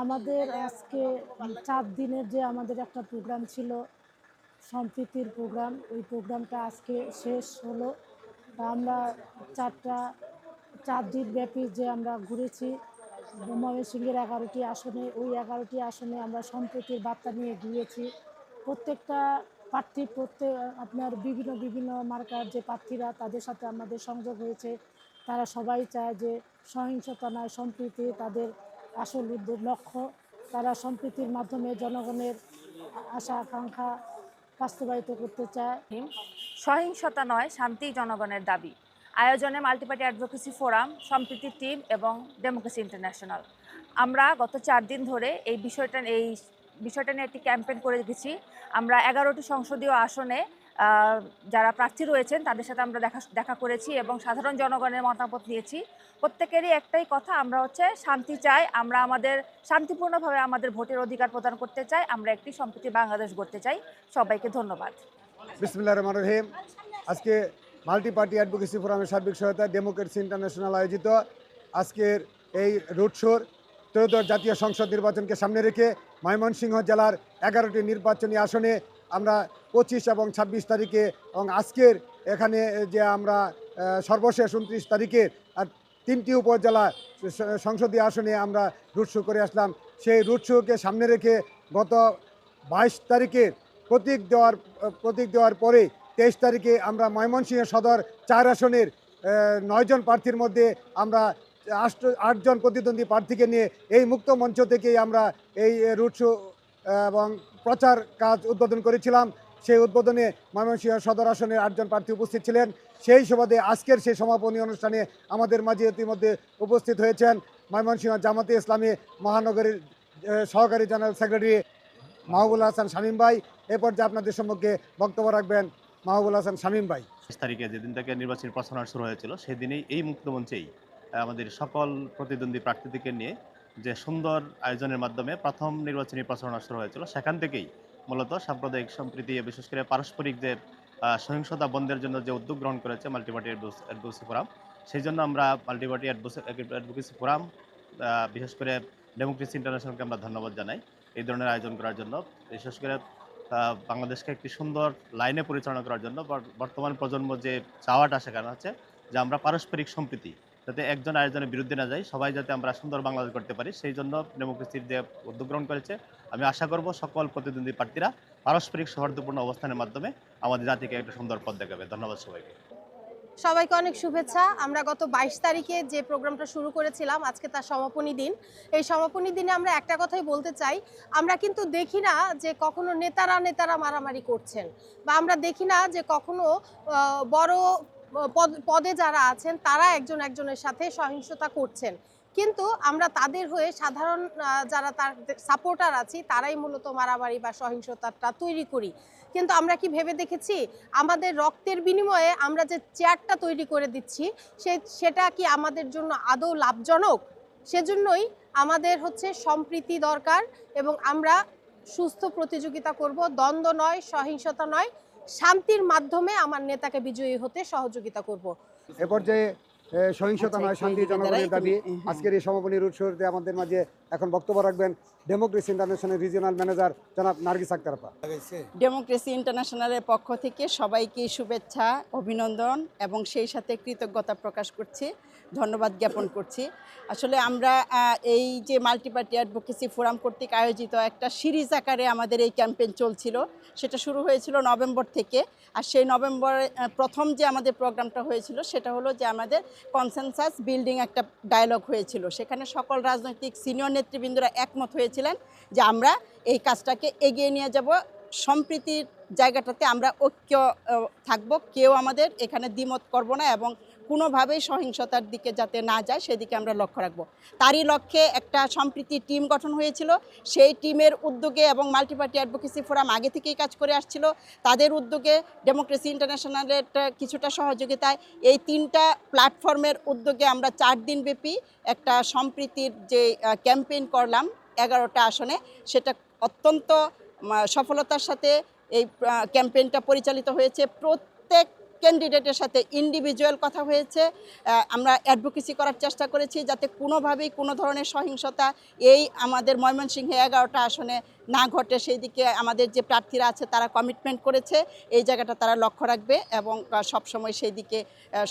আমাদের আজকে 4 দিনের যে আমাদের একটা প্রোগ্রাম ছিল, সম্প্রীতির প্রোগ্রাম, ওই প্রোগ্রামটা আজকে শেষ হলো। আমরা 4 দিন ব্যাপী যে আমরা ঘুরেছি ময়মনসিংহের 11টি আসনে, ওই 11টি আসনে আমরা সম্প্রীতির বার্তা নিয়ে গিয়েছি। প্রত্যেকটা প্রার্থী আপনার বিভিন্ন বিভিন্ন মার্কার যে প্রার্থীরা, তাদের সাথে আমাদের সংযোগ হয়েছে। তারা সবাই চায় যে সহিংসতা নয়, সম্প্রীতি তাদের আসল লক্ষ্য। তারা সম্প্রীতির মাধ্যমে জনগণের আশা আকাঙ্ক্ষা বাস্তবায়িত করতে চায়। সহিংসতা নয়, শান্তি জনগণের দাবি। আয়োজনে মাল্টিপার্টি অ্যাডভোকেসি ফোরাম, সম্প্রীতি টিম এবং ডেমোক্রেসি ইন্টারন্যাশনাল। আমরা গত 4 দিন ধরে এই বিষয়টা নিয়ে একটি ক্যাম্পেইন করে গেছি। আমরা 11টি সংসদীয় আসনে যারা প্রার্থী রয়েছেন তাদের সাথে আমরা দেখা করেছি এবং সাধারণ জনগণের মতামত নিয়েছি। প্রত্যেকেরই একটাই কথা, আমরা শান্তি চাই। আমরা শান্তিপূর্ণভাবে আমাদের ভোটের অধিকার প্রদান করতে চাই। আমরা একটি সম্প্রীতি বাংলাদেশ গড়তে চাই। সবাইকে ধন্যবাদ। বিসমিল্লাহির রহমানির রহিম। আজকে মাল্টি পার্টি অ্যাডভোকেসি ফোরামের সার্বিক সহায়তায় ডেমোক্রেসি ইন্টারন্যাশনাল আয়োজিত আজকের এই রোড শোর ত্রয়োদশ জাতীয় সংসদ নির্বাচনকে সামনে রেখে ময়মনসিংহ জেলার 11টি নির্বাচনী আসনে আমরা 25 এবং 26 তারিখে এবং আজকের এখানে যে আমরা সর্বশেষ 29 তারিখে আর 3টি উপজেলা সংসদীয় আসনে আমরা রুট শো করে আসলাম। সেই রুট শোকে সামনে রেখে গত 22 তারিখে প্রতীক দেওয়ার পরে 23 তারিখে আমরা ময়মনসিংহ সদর 4 আসনের 9 জন প্রার্থীর মধ্যে আমরা 8 জন প্রতিদ্বন্দ্বী প্রার্থীকে নিয়ে এই মুক্ত মঞ্চ থেকেই আমরা এই রুট শো এবং প্রচার কাজ উদ্বোধন করেছিলাম। সেই উদ্বোধনে ময়মনসিংহ সদর আসনের 8 জন প্রার্থী উপস্থিত ছিলেন। সেই সুবাদে আজকের সেই সমাপনী অনুষ্ঠানে আমাদের মাঝে ইতিমধ্যে উপস্থিত হয়েছেন ময়মনসিংহ জামাতে ইসলামী মহানগরীর সহকারী জেনারেল সেক্রেটারি মাহবুল হাসান শামীম ভাই। এ পর্যায়ে আপনাদের সম্মুখে বক্তব্য রাখবেন মাহবুল হাসান শামীম ভাই। ২০ তারিখে যেদিন থেকে নির্বাচনী প্রচারণা শুরু হয়েছিল সেদিনেই এই মুক্তমঞ্চেই আমাদের সকল প্রতিদ্বন্দ্বী প্রার্থীদেরকে নিয়ে যে সুন্দর আয়োজনের মাধ্যমে প্রথম নির্বাচনী প্রচারণা শুরু হয়েছিল, সেখান থেকেই মূলত সাম্প্রদায়িক সম্প্রীতি, বিশেষ করে পারস্পরিক যে সহিংসতা বন্ধের জন্য যে উদ্যোগ গ্রহণ করেছে মাল্টিপার্টি অ্যাডভোকেসি ফোরাম, সেই জন্য আমরা মাল্টিপার্টি অ্যাডভোকেসি ফোরাম, বিশেষ করে ডেমোক্রেসি ইন্টারন্যাশনালকে আমরা ধন্যবাদ জানাই এই ধরনের আয়োজন করার জন্য। বিশেষ করে বাংলাদেশকে একটি সুন্দর লাইনে পরিচালনা করার জন্য বর্তমান প্রজন্ম যে চাওয়াটা সেখানে হচ্ছে যে আমরা পারস্পরিক সম্প্রীতি, যাতে একজন আরেকজনের বিরুদ্ধে না যাই, সবাই যাতে আমরা সুন্দর বাংলাদেশ করতে পারি, সেই জন্য ডেমোক্রেসির যে উদ্যোগ গ্রহণ করেছে। আমি আশা করব সকল প্রতিদ্বন্দ্বী প্রার্থীরা পারস্পরিক সৌহার্দ্যপূর্ণ অবস্থানের মাধ্যমে আমাদের জাতিকে একটা সুন্দর পথ দেখাবে। ধন্যবাদ সবাইকে। সবাইকে অনেক শুভেচ্ছা। আমরা গত 22 তারিখে যে প্রোগ্রামটা শুরু করেছিলাম, আজকে তার সমাপনী দিন। এই সমাপনী দিনে আমরা একটা কথাই বলতে চাই, আমরা কিন্তু দেখি না যে কখনো নেতারা মারামারি করছেন, বা আমরা দেখি না যে কখনো বড় পদে যারা আছেন তারা একজনের সাথে সহিংসতা করছেন। কিন্তু আমরা তাদের হয়ে সাধারণ যারা তার সাপোর্টার আছি তারাই মূলত মারামারি বা সহিংসতাটা তৈরি করি। কিন্তু আমরা কি ভেবে দেখেছি আমাদের রক্তের বিনিময়ে আমরা যে চেয়ারটা তৈরি করে দিচ্ছি সেটা কি আমাদের জন্য আদৌ লাভজনক? সেজন্যই আমাদের সম্প্রীতি দরকার এবং আমরা সুস্থ প্রতিযোগিতা করব, দ্বন্দ্ব নয়, সহিংসতা নয়, শান্তির মাধ্যমে আমার নেতাকে বিজয়ী হতে সহযোগিতা করব। এ পর্যায়ে সহিংসতা নয়, শান্তি জনগণের দাবি আজকের এই সমাপনী রুট শোতে আমাদের মাঝে এখন বক্তব্য রাখবেন ডেমোক্রেসি ইন্টারন্যাশনাল রিজিওনাল ম্যানেজার জনাব নার্গিস আক্তার আপা। ডেমোক্রেসি ইন্টারন্যাশনালের পক্ষ থেকে সবাইকে শুভেচ্ছা, অভিনন্দন এবং সেই সাথে কৃতজ্ঞতা প্রকাশ করছি, ধন্যবাদ জ্ঞাপন করছি। আসলে আমরা এই যে মাল্টিপার্টি অ্যাডভোকেসি ফোরাম কর্তৃক আয়োজিত একটা সিরিজ আকারে আমাদের এই ক্যাম্পেইন চলছিল। সেটা শুরু হয়েছিল নভেম্বর থেকে। আর সেই নভেম্বরে প্রথম যে আমাদের প্রোগ্রামটা হয়েছিল সেটা হলো যে আমাদের কনসেনসাস বিল্ডিং একটা ডায়ালগ হয়েছিল। সেখানে সকল রাজনৈতিক সিনিয়র নেতৃবৃন্দরা একমত হয়েছিলেন যে আমরা এই কাজটাকে এগিয়ে নিয়ে যাব, সম্প্রীতির জায়গাটাতে আমরা ঐক্য থাকব, কেউ আমাদের এখানে দ্বিমত করব না এবং কোনোভাবেই সহিংসতার দিকে যাতে না যায় সেদিকে আমরা লক্ষ্য রাখব। তারই লক্ষ্যে একটা সম্প্রীতি টিম গঠন হয়েছিল। সেই টিমের উদ্যোগে এবং মাল্টিপার্টি অ্যাডভোকেসি ফোরাম আগে থেকেই কাজ করে আসছিল, তাদের উদ্যোগে ডেমোক্রেসি ইন্টারন্যাশনালের কিছুটা সহযোগিতায় এই 3টা প্ল্যাটফর্মের উদ্যোগে আমরা 4 দিনব্যাপী একটা সম্প্রীতির যে ক্যাম্পেইন করলাম 11টা আসনে, সেটা অত্যন্ত সফলতার সাথে এই ক্যাম্পেইনটা পরিচালিত হয়েছে। প্রত্যেক ক্যান্ডিডেটের সাথে ইন্ডিভিজুয়াল কথা হয়েছে। আমরা অ্যাডভোকেসি করার চেষ্টা করেছি যাতে কোনোভাবেই কোনো ধরনের সহিংসতা এই আমাদের ময়মনসিংহে 11টা আসনে না ঘটে। সেই দিকে আমাদের যে প্রার্থীরা আছে তারা কমিটমেন্ট করেছে, এই জায়গাটা তারা লক্ষ্য রাখবে এবং সবসময় সেই দিকে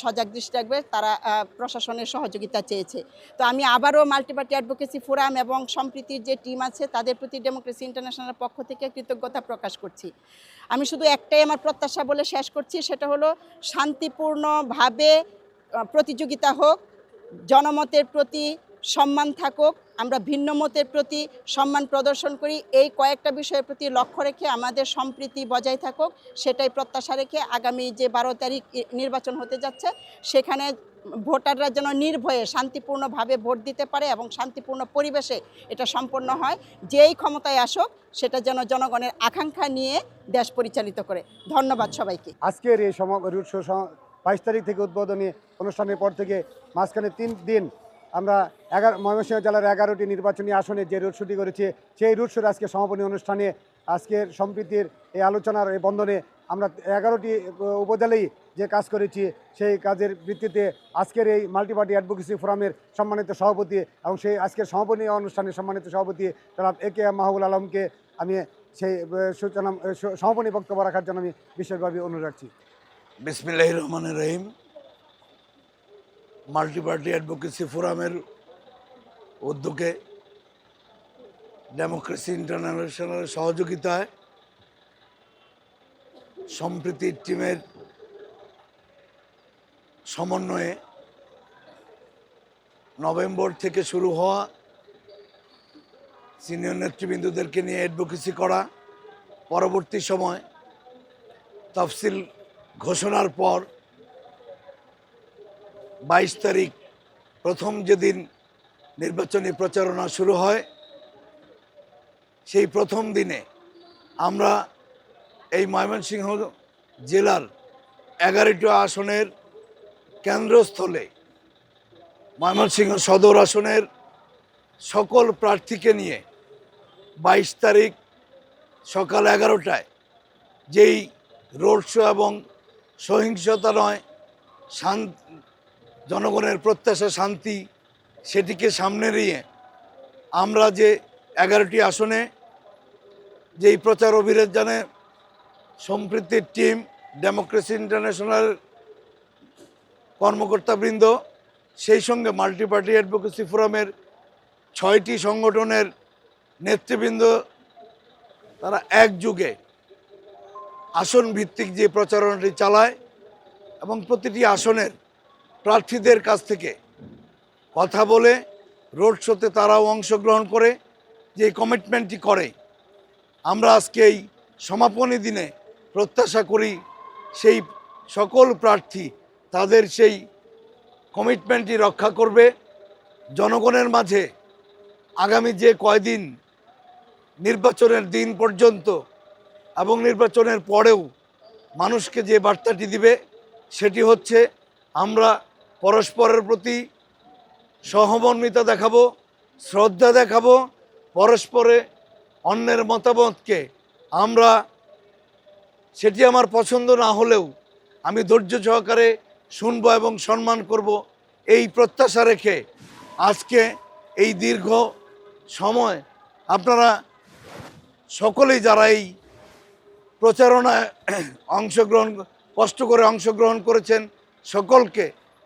সজাগ দৃষ্টি রাখবে। তারা প্রশাসনের সহযোগিতা চেয়েছে। তো আমি আবারও মাল্টিপার্টি অ্যাডভোকেসি ফোরাম এবং সম্প্রীতির যে টিম আছে তাদের প্রতি ডেমোক্রেসি ইন্টারন্যাশনালের পক্ষ থেকে কৃতজ্ঞতা প্রকাশ করছি। আমি শুধু একটাই আমার প্রত্যাশা বলে শেষ করছি, সেটা হলো শান্তিপূর্ণভাবে প্রতিযোগিতা হোক, জনমতের প্রতি সম্মান থাকুক, আমরা ভিন্ন মতের প্রতি সম্মান প্রদর্শন করি, এই কয়েকটা বিষয়ের প্রতি লক্ষ্য রেখে আমাদের সম্প্রীতি বজায় থাকুক, সেটাই প্রত্যাশা রেখে আগামী যে 12 তারিখ নির্বাচন হতে যাচ্ছে সেখানে ভোটাররা যেন নির্ভয়ে শান্তিপূর্ণভাবে ভোট দিতে পারে এবং শান্তিপূর্ণ পরিবেশে এটা সম্পন্ন হয়। যেই ক্ষমতায় আসুক সেটা যেন জনগণের আকাঙ্ক্ষা নিয়ে দেশ পরিচালিত করে। ধন্যবাদ সবাইকে। আজকের এই রোড শো 22 তারিখ থেকে উদ্বোধনী অনুষ্ঠানের পর থেকে মাঝখানে 3 দিন আমরা ময়মনসিংহ জেলার 11টি নির্বাচনী আসনে যে রোড শোটি করেছি, সেই রোড শোর আজকে সমাপনী অনুষ্ঠানে আজকের সম্প্রীতির এই আলোচনার এই বন্ধনে আমরা 11টি উপজেলায় যে কাজ করেছি সেই কাজের ভিত্তিতে আজকের এই মাল্টিপার্টি অ্যাডভোকেসি ফোরামের সম্মানিত সভাপতি এবং সেই আজকের সমাপনী অনুষ্ঠানের সম্মানিত সভাপতি জনাব AKM মাহবুল আলমকে আমি সেই সূচনা সমাপনী বক্তব্য রাখার জন্য আমি বিশেষভাবে অনুরোধ রাখছি। বিসমিল্লাহির রহমানির রহিম। মাল্টিপার্টি অ্যাডভোকেসি ফোরামের উদ্যোগে ডেমোক্রেসি ইন্টারন্যাশনালের সহযোগিতায় সম্প্রীতির টিমের সমন্বয়ে নভেম্বর থেকে শুরু হওয়া সিনিয়র নেতৃবৃন্দদেরকে নিয়ে অ্যাডভোকেসি করা, পরবর্তী সময় তফসিল ঘোষণার পর 22 তারিখ প্রথম যেদিন নির্বাচনী প্রচারণা শুরু হয়, সেই প্রথম দিনে আমরা এই ময়মনসিংহ জেলার 11টি আসনের কেন্দ্রস্থলে ময়মনসিংহ সদর আসনের সকল প্রার্থীকে নিয়ে 22 তারিখ সকাল 11টায় যেই রোড শো এবং সহিংসতা নয়, জনগণের প্রত্যাশা শান্তি, সেটিকে সামনে নিয়ে আমরা যে 11টি আসনে যেই প্রচার অভিযানে সম্প্রীতির টিম, ডেমোক্রেসি ইন্টারন্যাশনাল কর্মকর্তাবৃন্দ, সেই সঙ্গে মাল্টিপার্টি অ্যাডভোকেসি ফোরামের 6টি সংগঠনের নেতৃবৃন্দ, তারা একযোগে আসন ভিত্তিক যে প্রচারণাটি চালায় এবং প্রতিটি আসনের প্রার্থীদের কাছ থেকে কথা বলে রোড শোতে তারাও অংশগ্রহণ করে যে কমিটমেন্টটি করে, আমরা আজকে এই সমাপনী দিনে প্রত্যাশা করি সেই সকল প্রার্থী তাদের সেই কমিটমেন্টটি রক্ষা করবে। জনগণের মাঝে আগামী যে কয়দিন নির্বাচনের দিন পর্যন্ত এবং নির্বাচনের পরেও মানুষকে যে বার্তাটি দিবে সেটি হচ্ছে আমরা পরস্পরের প্রতি সহমর্মিতা দেখাবো, শ্রদ্ধা দেখাবো, পরস্পরে অন্যের মতামতকে আমরা, সেটি আমার পছন্দ না হলেও আমি ধৈর্য সহকারে শুনব এবং সম্মান করব, এই প্রত্যাশা রেখে আজকে এই দীর্ঘ সময় আপনারা সকলেই যারা এই প্রচারণায় কষ্ট করে অংশগ্রহণ করেছেন সকলকে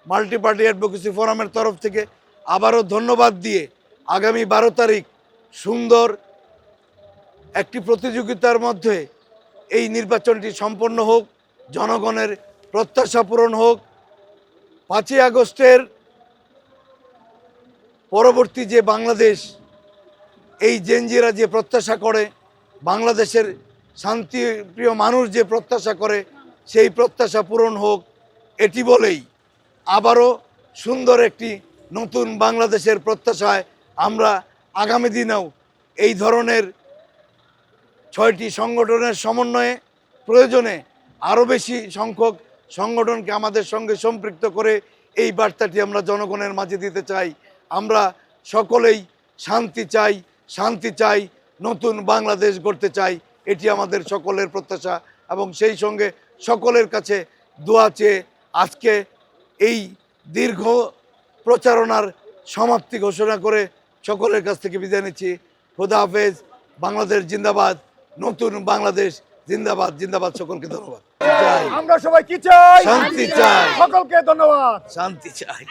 মাল্টিপার্টি অ্যাডভোকেসি ফোরামের তরফ থেকে আবারও ধন্যবাদ দিয়ে আগামী 12 তারিখ সুন্দর একটি প্রতিযোগিতার মধ্যে এই নির্বাচনটি সম্পন্ন হোক, জনগণের প্রত্যাশা পূরণ হোক। 5ই আগস্টের পরবর্তী যে বাংলাদেশ, এই জেনজিরা যে প্রত্যাশা করে, বাংলাদেশের শান্তিপ্রিয় মানুষ যে প্রত্যাশা করে, সেই প্রত্যাশা পূরণ হোক, এটি বলেই আবারও সুন্দর একটি নতুন বাংলাদেশের প্রত্যাশায় আমরা আগামী দিনেও এই ধরনের 6টি সংগঠনের সমন্বয়ে প্রয়োজনে আরও বেশি সংখ্যক সংগঠনকে আমাদের সঙ্গে সম্পৃক্ত করে এই বার্তাটি আমরা জনগণের মাঝে দিতে চাই। আমরা সকলেই শান্তি চাই, নতুন বাংলাদেশ গড়তে চাই, এটি আমাদের সকলের প্রত্যাশা এবং সেই সঙ্গে সকলের কাছে দোয়া চেয়ে আজকে এই দীর্ঘ প্রচারণার সমাপ্তি ঘোষণা করে সকলের কাছ থেকে বিদায় নিচ্ছি। খোদা হাফেজ। বাংলাদেশ জিন্দাবাদ, নতুন বাংলাদেশ জিন্দাবাদ। জিন্দাবাদ। সকলকে ধন্যবাদ। আমরা সবাই কি চাই? শান্তি চাই। সকলকে ধন্যবাদ। শান্তি চাই।